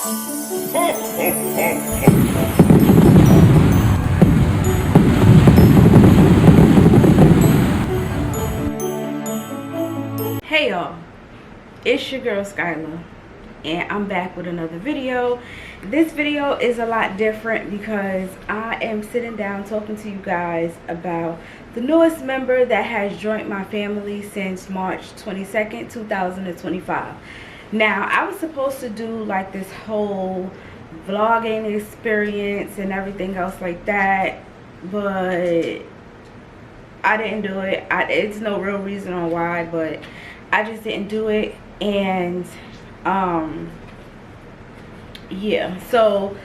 Hey y'all, it's your girl Skyla, and I'm back with another video. This video is a lot different because I am sitting down talking to you guys about the newest member that has joined my family since March 22nd, 2025. Now, I was supposed to do like this whole vlogging experience and everything else like that, but I didn't do it. It's no real reason on why, but I just didn't do it. And yeah, so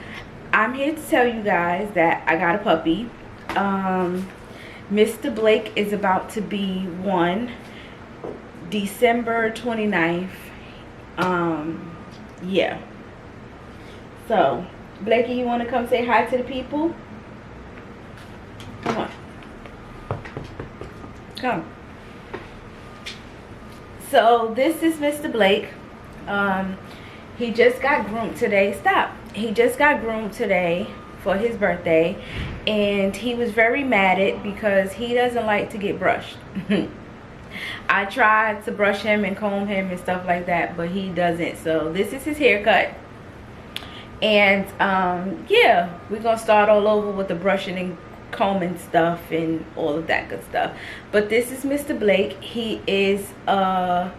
I'm here to tell you guys that I got a puppy. Mr. Blake is about to be 1 December 29th. Yeah, so Blakey, you want to come say hi to the people? Come on, come. So this is Mr. Blake. He just got groomed today. Stop. He just got groomed today for his birthday, and he was very mad at because he doesn't like to get brushed. I tried to brush him and comb him and stuff like that, but he doesn't. So this is his haircut, and yeah, we're gonna start all over with the brushing and combing stuff and all of that good stuff. But this is Mr. Blake. He is a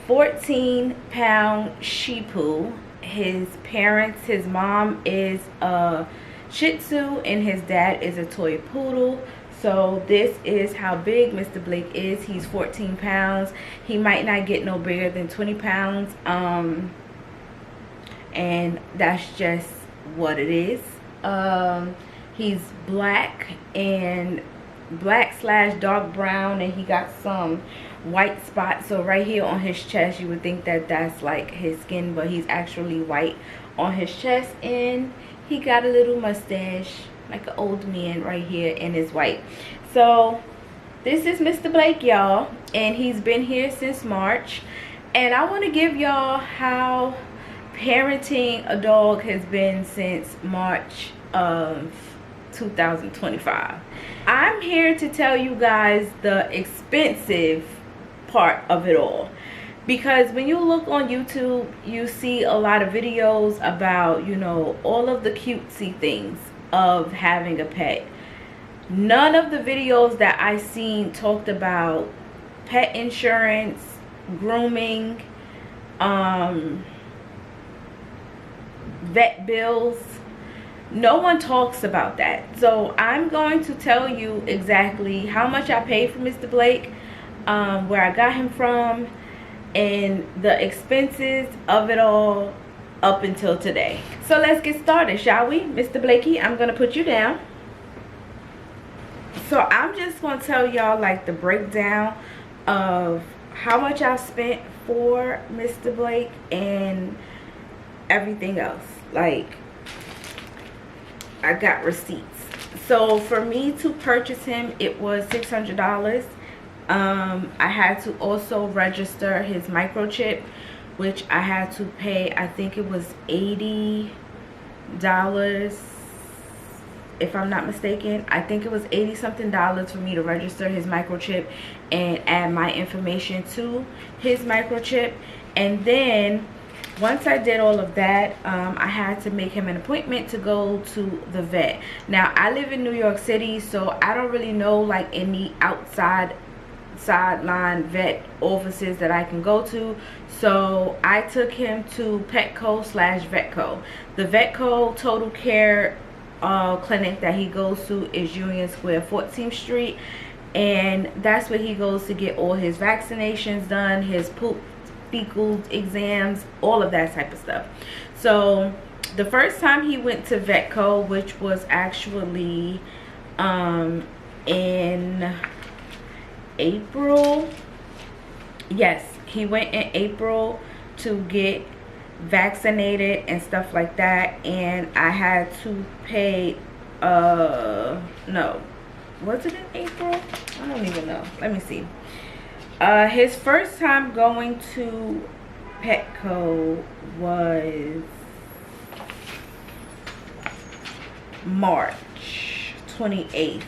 14-pound Shih Tzu. His parents, his mom is a Shih Tzu and his dad is a toy poodle. So this is how big Mr. Blake is. He's 14 pounds. He might not get no bigger than 20 pounds. And that's just what it is. He's black and black/dark brown, and he got some white spots. So right here on his chest, you would think that that's like his skin, but he's actually white on his chest, and he got a little mustache like an old man right here, and is white. So this is Mr. Blake, y'all, and he's been here since March. And I want to give y'all how parenting a dog has been since March of 2025. I'm here to tell you guys the expensive part of it all, because when you look on YouTube, you see a lot of videos about, you know, all of the cutesy things of having a pet. None of the videos that I seen talked about pet insurance, grooming, vet bills. No one talks about that. So I'm going to tell you exactly how much I paid for Mr. Blake, where I got him from, and the expenses of it all up until today. So let's get started, shall we? Mr. Blakey, I'm gonna put you down. So I'm just gonna tell y'all like the breakdown of how much I spent for Mr. Blake and everything else. Like, I got receipts. So for me to purchase him, it was $600. I had to also register his microchip, which I had to pay, I think it was $80, if I'm not mistaken. I think it was $80-something for me to register his microchip and add my information to his microchip. And then once I did all of that, I had to make him an appointment to go to the vet. Now, I live in New York City, so I don't really know like any sideline vet offices that I can go to. So I took him to Petco/Vetco. The Vetco Total Care clinic that he goes to is Union Square, 14th Street, and that's where he goes to get all his vaccinations done, his poop, fecal exams, all of that type of stuff. So the first time he went to Vetco, which was actually in April. Yes, he went in April to get vaccinated and stuff like that, and I had to pay no, was it in April? I don't even know. Let me see. His first time going to Petco was March 28th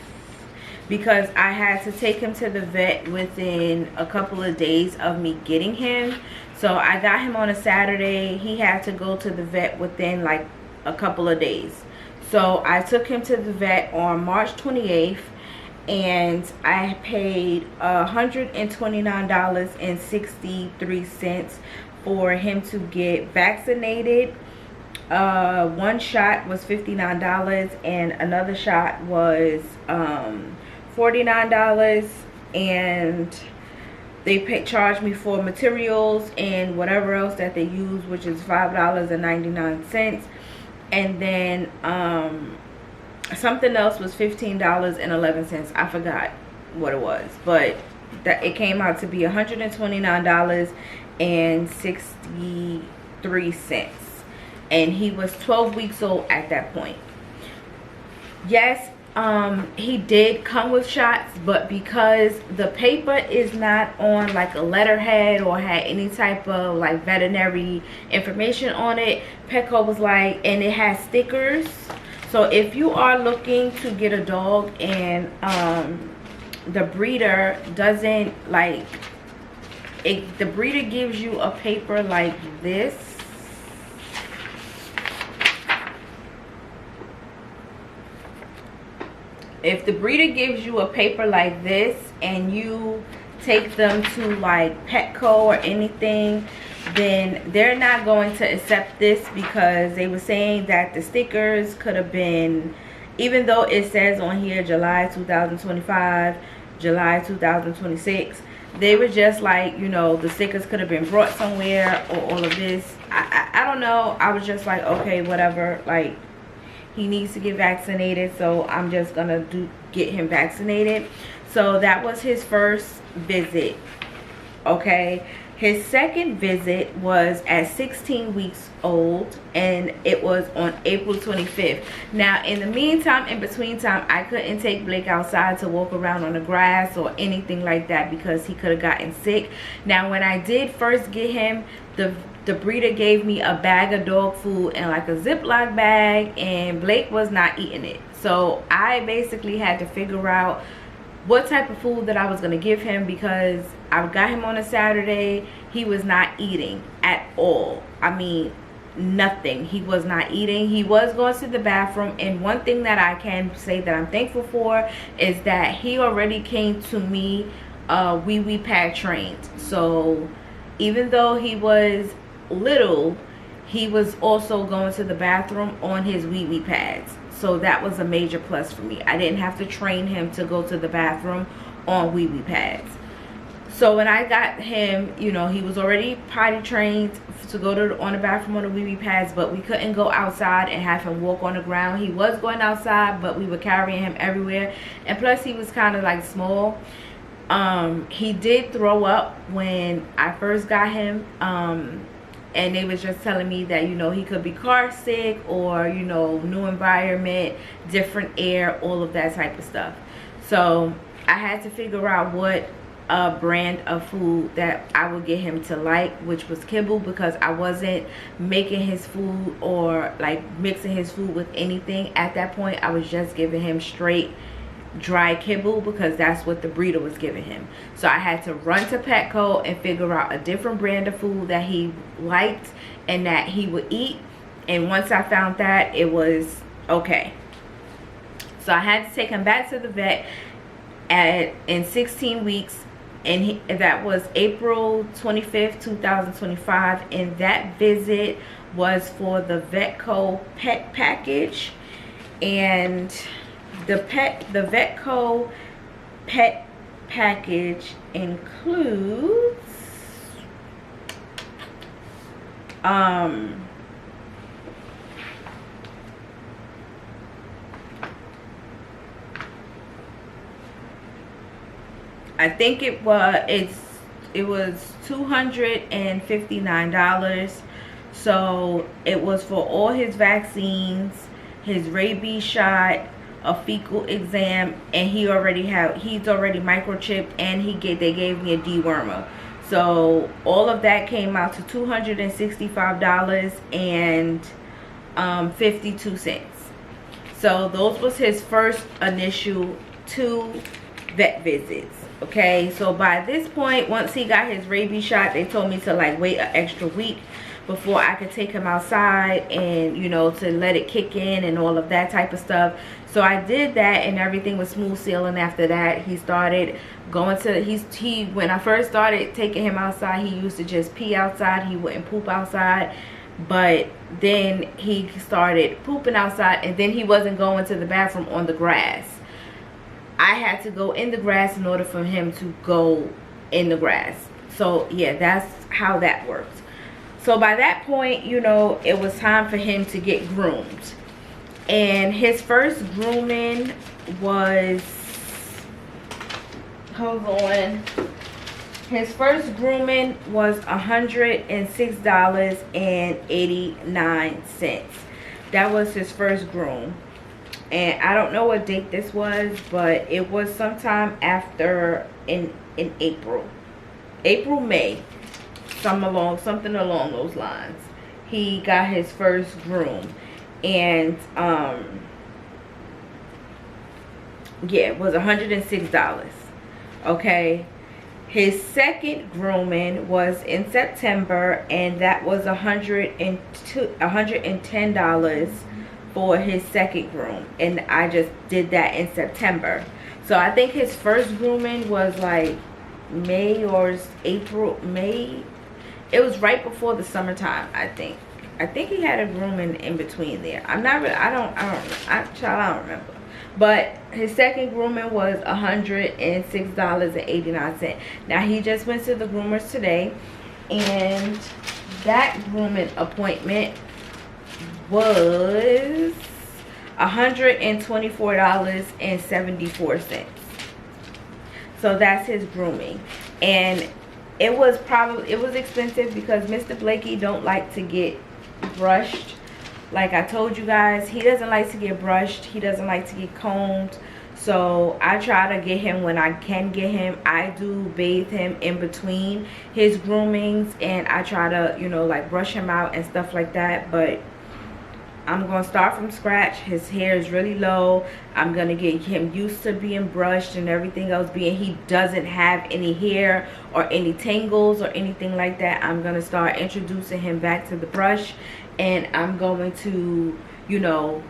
because I had to take him to the vet within a couple of days of me getting him. So I got him on a Saturday. He had to go to the vet within like a couple of days. So I took him to the vet on March 28th, and I paid $129.63 for him to get vaccinated. One shot was $59 and another shot was $49, and they charged me for materials and whatever else that they use, which is $5.99, and then something else was $15.11. I forgot what it was, but that it came out to be $129.63, and he was 12 weeks old at that point. Yes, he did come with shots, but because the paper is not on like a letterhead or had any type of like veterinary information on it, Petco was like, and it has stickers. So if you are looking to get a dog and the breeder doesn't like it, the breeder gives you a paper like this. If the breeder gives you a paper like this and you take them to like Petco or anything, then they're not going to accept this, because they were saying that the stickers could have been, even though it says on here July 2025, July 2026, they were just like, you know, the stickers could have been brought somewhere, or all of this. I don't know. I was just like, okay, whatever, like, he needs to get vaccinated, so I'm just gonna get him vaccinated. So that was his first visit. Okay, his second visit was at 16 weeks old, and it was on April 25th. Now in the meantime, in between time, I couldn't take Blake outside to walk around on the grass or anything like that, because he could have gotten sick. Now when I did first get him, the breeder gave me a bag of dog food and like a Ziploc bag, and Blake was not eating it. So I basically had to figure out what type of food that I was going to give him, because I got him on a Saturday. He was not eating at all. I mean, nothing. He was not eating. He was going to the bathroom, and one thing that I can say that I'm thankful for is that he already came to me wee pad trained. So even though he was little, he was also going to the bathroom on his wee pads. So that was a major plus for me. I didn't have to train him to go to the bathroom on wee pads. So when I got him, you know, he was already potty trained to go on the bathroom on the wee pads, but we couldn't go outside and have him walk on the ground. He was going outside, but we were carrying him everywhere, and plus he was kind of like small. He did throw up when I first got him, and they was just telling me that, you know, he could be car sick, or, you know, new environment, different air, all of that type of stuff. So I had to figure out what brand of food that I would get him to like, which was kibble, because I wasn't making his food or like mixing his food with anything at that point. I was just giving him straight dry kibble, because that's what the breeder was giving him. So I had to run to Petco and figure out a different brand of food that he liked and that he would eat. And once I found that, it was okay. So I had to take him back to the vet in 16 weeks, and that was April 25th 2025, and that visit was for the Vetco pet package. And the Vetco pet package includes I think it was $259. So it was for all his vaccines, his rabies shot, a fecal exam, and he's already microchipped, and they gave me a dewormer. So all of that came out to $265.52. So those was his first initial 2 vet visits. Okay, so by this point, once he got his rabies shot, they told me to like wait an extra week before I could take him outside and, you know, to let it kick in and all of that type of stuff. So I did that, and everything was smooth sailing after that. He started going to, when I first started taking him outside, he used to just pee outside. He wouldn't poop outside. But then he started pooping outside, and then he wasn't going to the bathroom on the grass. I had to go in the grass in order for him to go in the grass. So yeah, that's how that works. So by that point, you know, it was time for him to get groomed. And his first grooming was, hold on. His first grooming was $106.89. That was his first groom. And I don't know what date this was, but it was sometime after in April, May, something along those lines. He got his first groom, and yeah, it was $106. Okay. His second grooming was in September, and that was $110 for his second groom, and I just did that in September. So I think his first grooming was like May or April. May. It was right before the summertime, I think. I think he had a grooming in between there. I'm not really, I don't remember. But his second grooming was $106.89. Now he just went to the groomers today, and that grooming appointment was $124.74. So that's his grooming. And it was expensive because Mr. Blakey don't like to get brushed. Like I told you guys, he doesn't like to get brushed. He doesn't like to get combed. So I try to get him when I can get him. I do bathe him in between his groomings, and I try to, you know, like brush him out and stuff like that. But I'm going to start from scratch. His hair is really low. I'm going to get him used to being brushed and everything else, being he doesn't have any hair or any tangles or anything like that. I'm going to start introducing him back to the brush, and I'm going to, you know,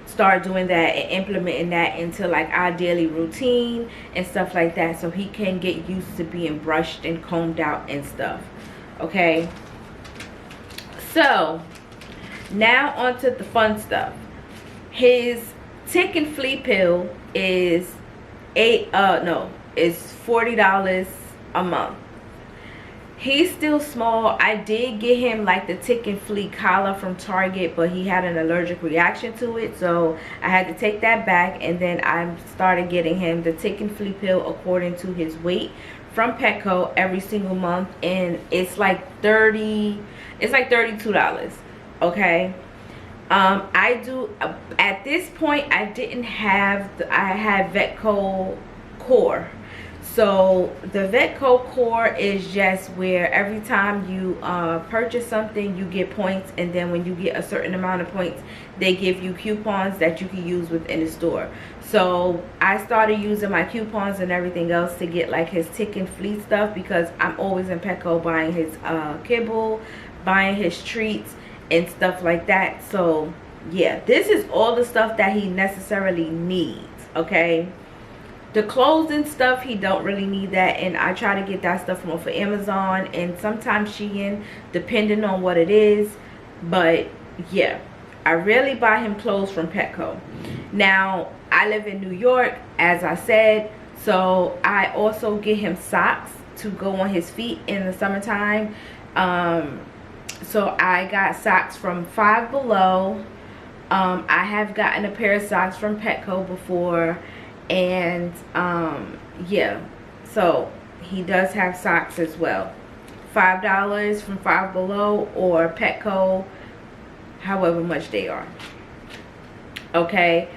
start doing that and implementing that into like our daily routine and stuff like that, so he can get used to being brushed and combed out and stuff. Okay, so now on to the fun stuff. His tick and flea pill is $40 a month. He's still small. I did get him like the tick and flea collar from Target, but he had an allergic reaction to it, so I had to take that back. And then I started getting him the tick and flea pill according to his weight from Petco every single month, and it's like $32. Okay. I do, at this point I didn't have I had Vetco Core. So the Vetco Core is just where every time you purchase something, you get points, and then when you get a certain amount of points, they give you coupons that you can use within the store. So I started using my coupons and everything else to get like his tick and flea stuff, because I'm always in Petco buying his kibble, buying his treats and stuff like that. So yeah, this is all the stuff that he necessarily needs. Okay, the clothes and stuff, he don't really need that, and I try to get that stuff from off of Amazon and sometimes Shein, depending on what it is. But yeah, I rarely buy him clothes from Petco. Now I live in New York, as I said, so I also get him socks to go on his feet in the summertime. So I got socks from Five Below. I have gotten a pair of socks from Petco before, and yeah, so he does have socks as well. $5 from Five Below or Petco, however much they are. Okay,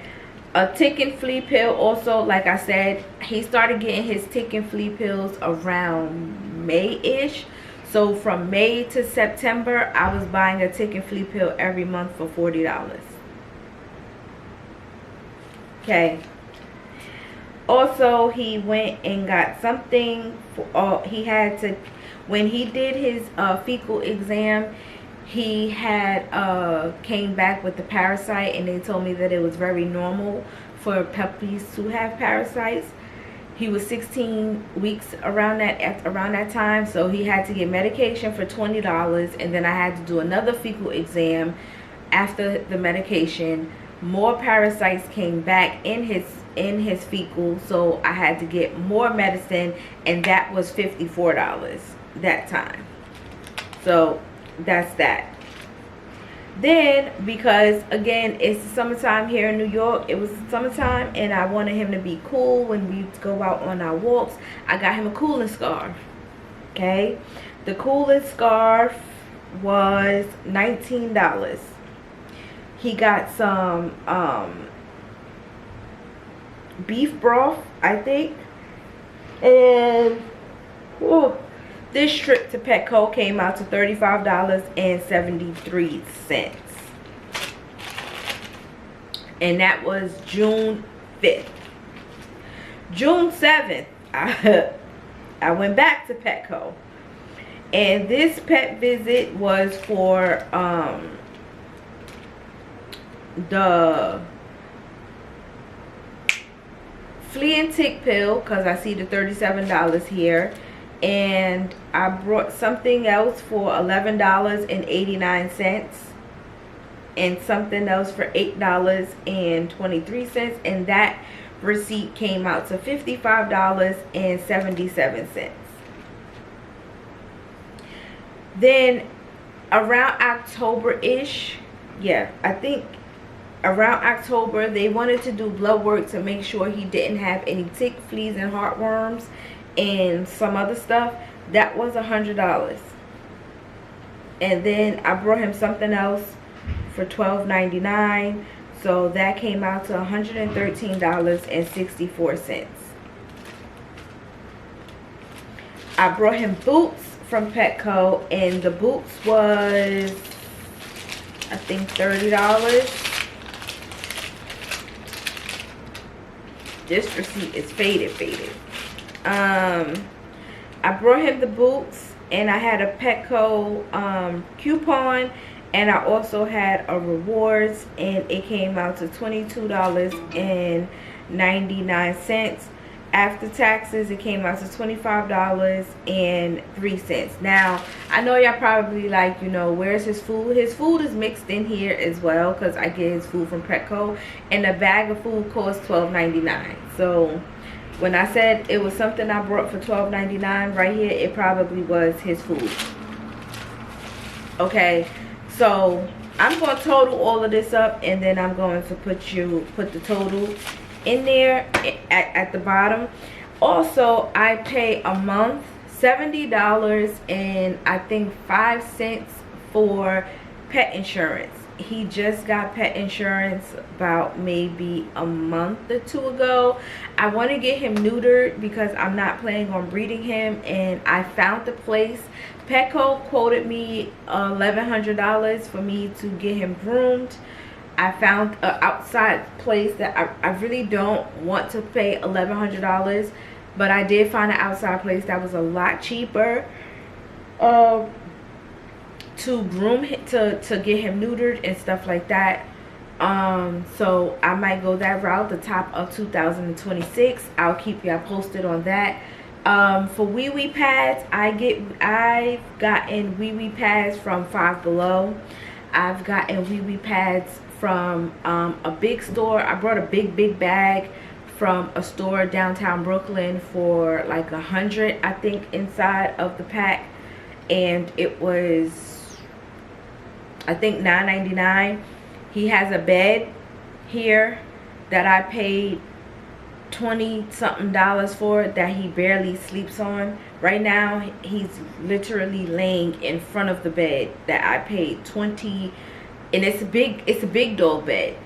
a tick and flea pill also, like I said, he started getting his tick and flea pills around May-ish. So from May to September, I was buying a tick and flea pill every month for $40. Okay. Also, he went and got something for, he had to, when he did his fecal exam, he had came back with the parasite, and they told me that it was very normal for puppies to have parasites. He was 16 weeks around that time, so he had to get medication for $20, and then I had to do another fecal exam after the medication. More parasites came back in his fecal, so I had to get more medicine, and that was $54 that time. So that's that. Then, because again it's the summertime here in New York, it was summertime, and I wanted him to be cool when we go out on our walks, I got him a cooling scarf. Okay, the cooling scarf was $19. He got some beef broth, I think, and this trip to Petco came out to $35.73, and that was June 5th. June 7th, I went back to Petco, and this pet visit was for the flea and tick pill, because I see the $37 here, and I brought something else for $11.89 and something else for $8.23, and that receipt came out to $55.77. Then around October-ish, yeah, I think around October, they wanted to do blood work to make sure he didn't have any tick, fleas, and heartworms and some other stuff. That was $100. And then I brought him something else for $12.99, so that came out to $113.64. I brought him boots from Petco, and the boots was, I think, $30. This receipt is faded. I brought him the boots, and I had a Petco coupon, and I also had a rewards, and it came out to $22.99. After taxes, it came out to $25.03. Now, I know y'all probably like, you know, where's his food? His food is mixed in here as well, because I get his food from Petco, and a bag of food costs $12.99. So when I said it was something I brought for $12.99 right here, it probably was his food. Okay, so I'm going to total all of this up, and then I'm going to put the total in there at the bottom. Also, I pay a month $70 and I think 5 cents for pet insurance. He just got pet insurance about maybe a month or two ago. I want to get him neutered because I'm not planning on breeding him, and I found the place. Petco quoted me $1,100 for me to get him groomed. I found an outside place that I really don't want to pay $1,100, but I did find an outside place that was a lot cheaper to groom him, to get him neutered and stuff like that. So I might go that route, the top of 2026. I'll keep y'all posted on that. For wee wee pads, I've gotten wee wee pads from Five Below. I've gotten wee wee pads from a big store. I brought a big bag from a store downtown Brooklyn for like $100, I think, inside of the pack, and it was, I think, $9.99. He has a bed here that I paid $20-something for, that he barely sleeps on. Right now he's literally laying in front of the bed that I paid $20, and it's a big dog bed.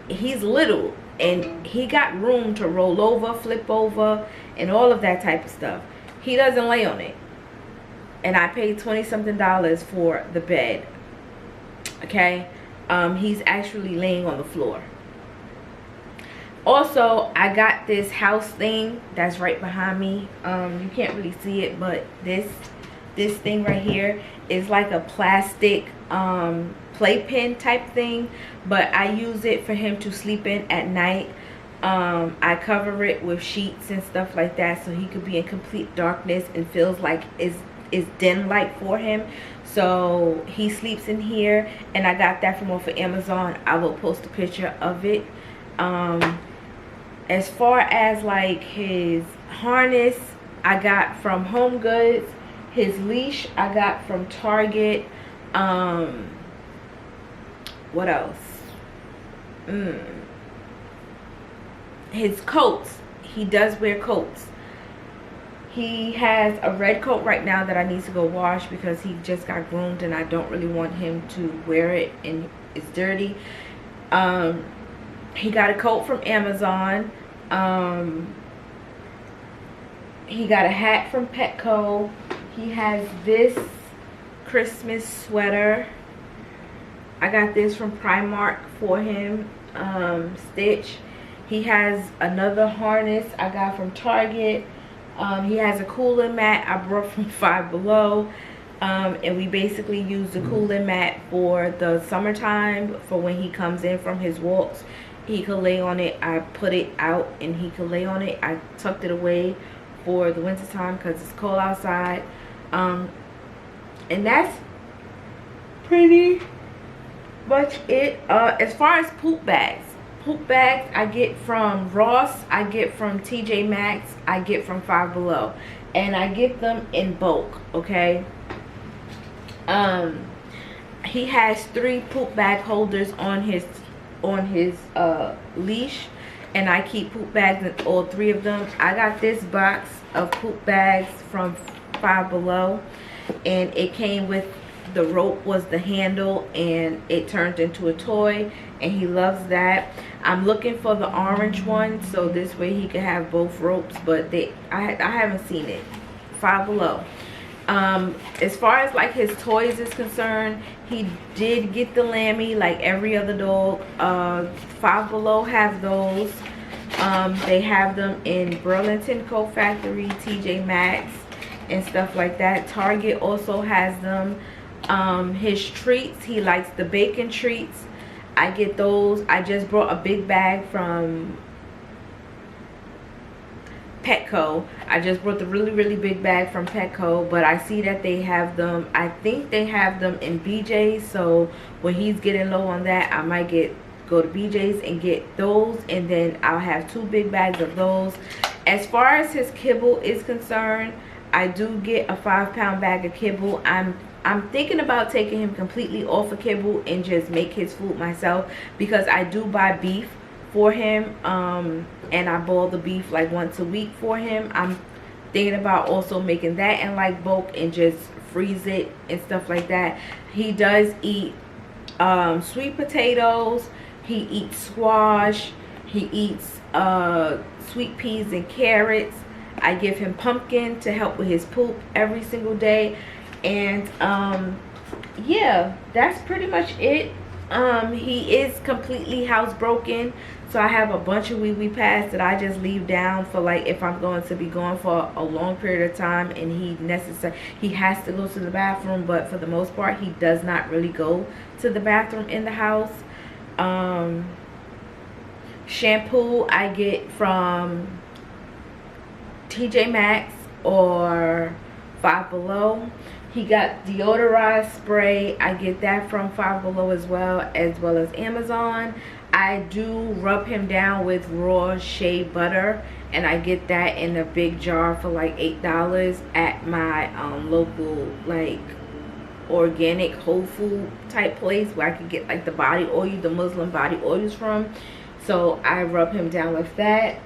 He's little, and he got room to roll over, flip over, and all of that type of stuff. He doesn't lay on it, and I paid $20-something for the bed. Okay, he's actually laying on the floor. Also, I got this house thing that's right behind me. You can't really see it, but this thing right here is like a plastic playpen type thing, but I use it for him to sleep in at night. I cover it with sheets and stuff like that, so he could be in complete darkness and feels like it's dim light for him. So he sleeps in here, and I got that from off of Amazon. I will post a picture of it. As far as like his harness, I got from Home Goods. His leash I got from Target. What else? His coats. He does wear coats. He has a red coat right now that I need to go wash because he just got groomed and I don't really want him to wear it and it's dirty. He got a coat from Amazon. He got a hat from Petco. He has this Christmas sweater. I got this from Primark for him, Stitch. He has another harness I got from Target. He has a cooling mat I brought from Five Below. And we basically use the cooling mat for the summertime, for when he comes in from his walks. He could lay on it. I put it out and he could lay on it. I tucked it away for the winter time because it's cold outside. And that's pretty much it. As far as poop bags I get from Ross, I get from TJ Maxx, I get from Five Below, and I get them in bulk. Okay. He has 3 poop bag holders on his leash, and I keep poop bags in all 3 of them. I got this box of poop bags from Five Below, and it came with the rope was the handle, and it turned into a toy, and he loves that. I'm looking for the orange one so this way he can have both ropes, but I haven't seen it. Five Below. As far as like his toys is concerned, he did get the Lammy like every other dog. Five Below have those. They have them in Burlington Coat Factory, TJ Maxx, and stuff like that. Target also has them. His treats, he likes the bacon treats. I get those. I just brought a big bag from Petco. I just brought the really big bag from Petco, but I see that they have them, I think they have them in BJ's, so when he's getting low on that, I might go to BJ's and get those, and then I'll have 2 big bags of those. As far as his kibble is concerned, I do get a 5-pound bag of kibble. I'm thinking about taking him completely off of kibble and just make his food myself, because I do buy beef for him, and I boil the beef like once a week for him. I'm thinking about also making that in like bulk and just freeze it and stuff like that. He does eat sweet potatoes, he eats squash, he eats sweet peas and carrots. I give him pumpkin to help with his poop every single day. And yeah, that's pretty much it. He is completely housebroken, so I have a bunch of wee pads that I just leave down for like if I'm going to be gone for a long period of time and he has to go to the bathroom, but for the most part he does not really go to the bathroom in the house. Shampoo I get from TJ Maxx or Five Below. He got deodorized spray. I get that from Five Below as well as Amazon. I do rub him down with raw shea butter, and I get that in a big jar for like $8 at my local like organic whole food type place where I can get like the body oil, the Muslim body oils from. So I rub him down with that.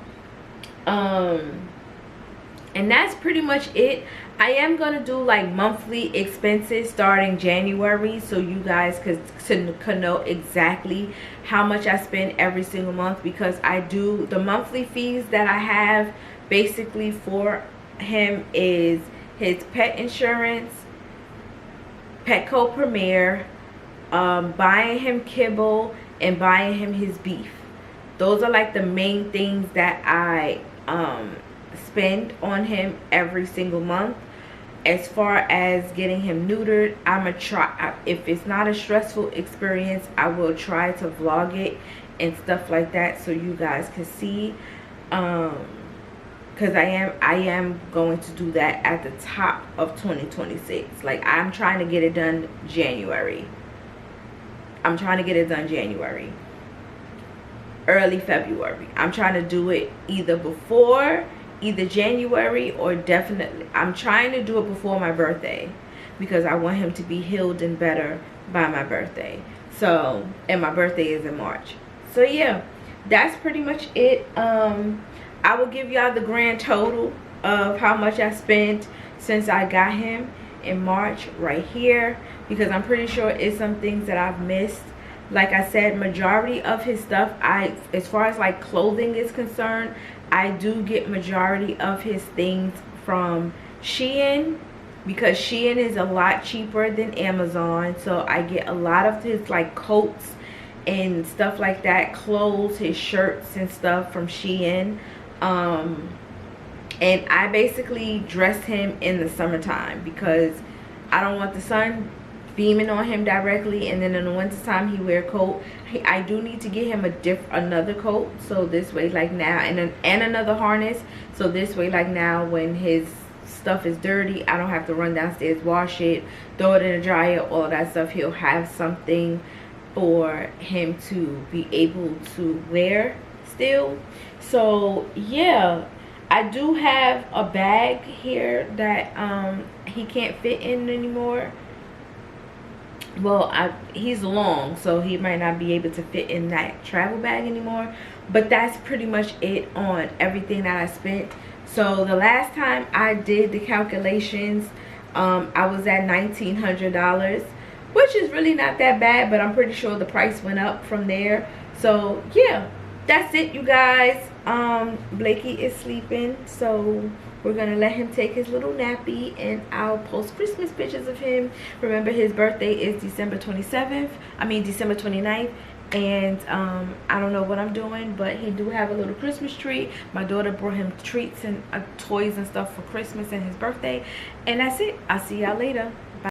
And that's pretty much it. I am going to do like monthly expenses starting January, so you guys could know exactly how much I spend every single month, because I do the monthly fees that I have basically for him is his pet insurance, Petco Premier, buying him kibble, and buying him his beef. Those are like the main things that I spend on him every single month. As far as getting him neutered, I'ma try, if it's not a stressful experience, I will try to vlog it and stuff like that so you guys can see, because I am going to do that at the top of 2026. Like, I'm trying to get it done January. I'm trying to get it done January, early February. I'm trying to do it either January or definitely, I'm trying to do it before my birthday, because I want him to be healed and better by my birthday. So, and my birthday is in March. So yeah, that's pretty much it. I will give y'all the grand total of how much I spent since I got him in March right here, because I'm pretty sure it's some things that I've missed. Like I said, majority of his stuff, as far as like clothing is concerned, I do get majority of his things from Shein, because Shein is a lot cheaper than Amazon. So I get a lot of his like coats and stuff like that, clothes, his shirts and stuff from Shein. And I basically dress him in the summertime because I don't want the sun beaming on him directly, and then in the winter time he wear a coat. I do need to get him another coat, so this way like now, and another harness, so this way like now when his stuff is dirty, I don't have to run downstairs, wash it, throw it in the dryer, all of that stuff. He'll have something for him to be able to wear still. So yeah, I do have a bag here that he can't fit in anymore. Well, he's long, so he might not be able to fit in that travel bag anymore. But that's pretty much it on everything that I spent. So the last time I did the calculations, I was at $1,900, which is really not that bad, but I'm pretty sure the price went up from there. So yeah, that's it, you guys. Blakey is sleeping, so we're gonna let him take his little nappy, and I'll post Christmas pictures of him. Remember, his birthday is December 29th, and I don't know what I'm doing, but he do have a little Christmas tree. My daughter brought him treats and toys and stuff for Christmas and his birthday, and that's it. I'll see y'all later.